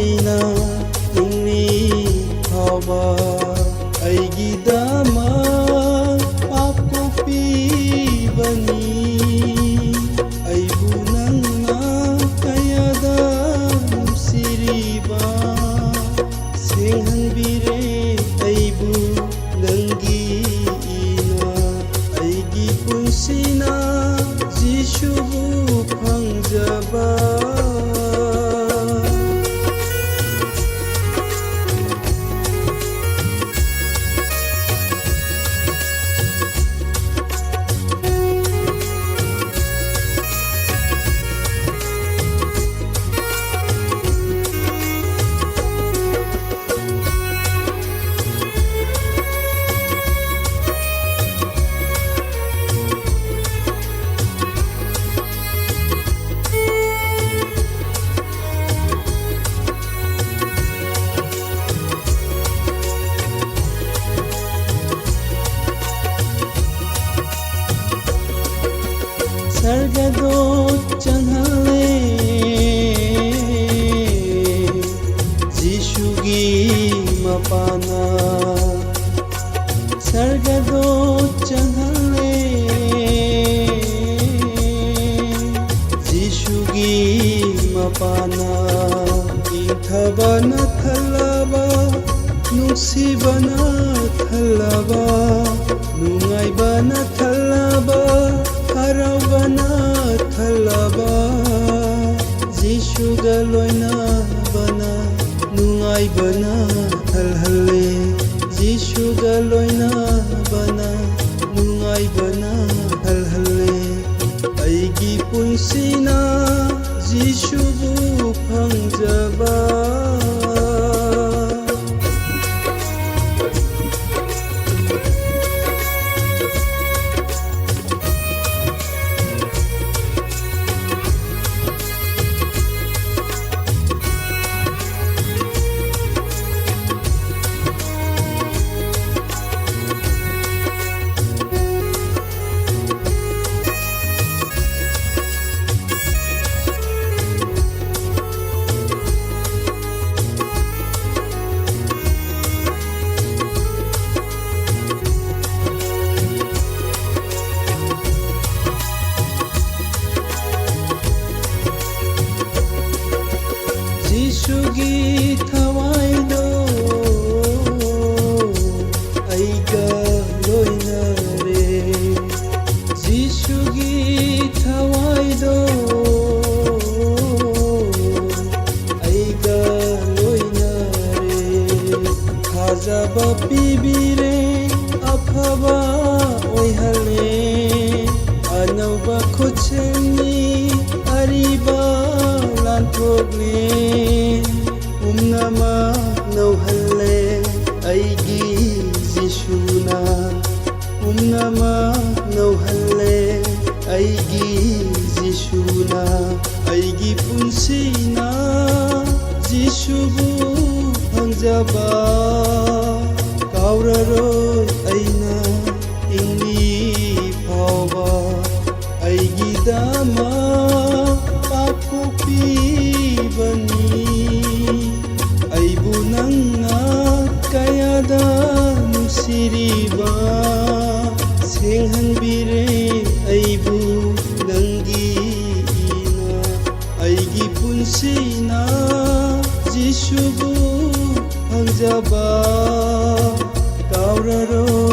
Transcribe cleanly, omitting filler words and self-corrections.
ꯑꯣꯏꯅ ꯍꯤꯡꯂꯤ ꯐꯥꯎꯕ ꯑꯩꯒꯤꯗꯃꯛ ꯄꯥꯞ ꯀꯣꯛꯄꯤꯕꯅꯤ ꯑꯩꯕꯨ ꯅꯪꯅ ꯀꯌꯥꯗ ꯅꯨꯡꯁꯤꯔꯤꯕ ꯁꯦꯡꯍꯟꯕꯤꯔꯦ ꯑꯩꯕꯨ ꯅꯪꯒꯤ ꯏꯅ ꯑꯩꯒꯤ ꯄꯨꯟꯁꯤꯅ ꯖꯤꯁꯨꯕꯨ ꯐꯪꯖꯕ ꯁꯔꯒꯗꯣ ꯆꯪꯍꯜꯂꯦ ꯖꯤꯁꯨꯒꯤ ꯃꯄꯥꯅ ꯁꯔꯒꯗꯣ ꯆꯪꯍꯜꯂꯦ ꯖꯤꯁꯨꯒꯤ ꯃꯄꯥꯅ ꯏꯪꯊꯕꯅ ꯊꯜꯂꯕ ꯅꯨꯡꯁꯤꯕꯅ ꯊꯜꯂꯕ ꯅꯨꯡꯉꯥꯏꯕꯅ ꯊꯜꯂꯕ ꯍꯔꯥꯎꯕꯅ ꯊꯜꯂꯕ ꯖꯤꯁꯨꯒ ꯂꯣꯏꯅꯕꯅ ꯅꯨꯡꯉꯥꯏꯕꯅ ꯊꯜꯍꯜꯂꯦ ꯖꯤꯁꯨꯒ ꯂꯣꯏꯅꯕꯅ ꯅꯨꯡꯉꯥꯏꯕꯅ ꯊꯜꯍꯜꯂꯦ ꯑꯩꯒꯤ ꯄꯨꯟꯁꯤꯅ ꯖꯤꯁꯨꯕꯨ ꯐꯪꯖꯕ ꯖꯤꯁꯨꯒꯤ ꯊꯋꯥꯏꯗꯣ ꯑꯩꯒ ꯂꯣꯏꯅꯔꯦ ꯖꯤꯁꯨꯒꯤ ꯊꯋꯥꯏꯗꯣ ꯑꯩꯒ ꯂꯣꯏꯅꯔꯦ ꯊꯥꯖꯕ ꯄꯤꯕꯤꯔꯦ ꯑꯐꯕ ꯑꯣꯏꯍꯜꯂꯦ ꯑꯅꯧꯕ ꯈꯨꯠꯁꯦꯝꯅꯤ ꯑꯔꯤꯕ ꯂꯥꯟꯊꯣꯛꯂꯦ ꯄꯨꯝꯅꯃꯛ ꯅꯧꯍꯜꯂꯦ ꯑꯩꯒꯤ ꯖꯤꯁꯨꯅ ꯄꯨꯝꯅꯃꯛ ꯅꯧꯍꯜꯂꯦ ꯑꯩꯒꯤ ꯖꯤꯁꯨꯅ ꯑꯩꯒꯤ ꯄꯨꯟꯁꯤꯅ ꯖꯤꯁꯨꯕꯨ ꯐꯪꯖꯕ ꯀꯥꯎꯔꯔꯣꯏ ꯑꯩꯅ ꯍꯤꯡꯂꯤ ꯐꯥꯎꯕ ꯑꯩꯒꯤꯗꯃꯛ ꯄꯥꯞ ꯀꯣꯛꯄꯤꯕꯅꯤ ꯑꯩꯕꯨ ꯅꯪꯅ ꯀꯌꯥꯗ ꯅꯨꯡꯁꯤꯔꯤꯕ ꯁꯦꯡꯍꯟꯕꯤꯔꯦ ꯑꯩꯕꯨ ꯅꯪꯒꯤ ꯏꯅ ꯑꯩꯒꯤ ꯄꯨꯟꯁꯤꯅ ꯖꯤꯁꯨꯕꯨ ꯐꯪꯖꯕ ꯀꯥꯎꯔꯔꯣꯏ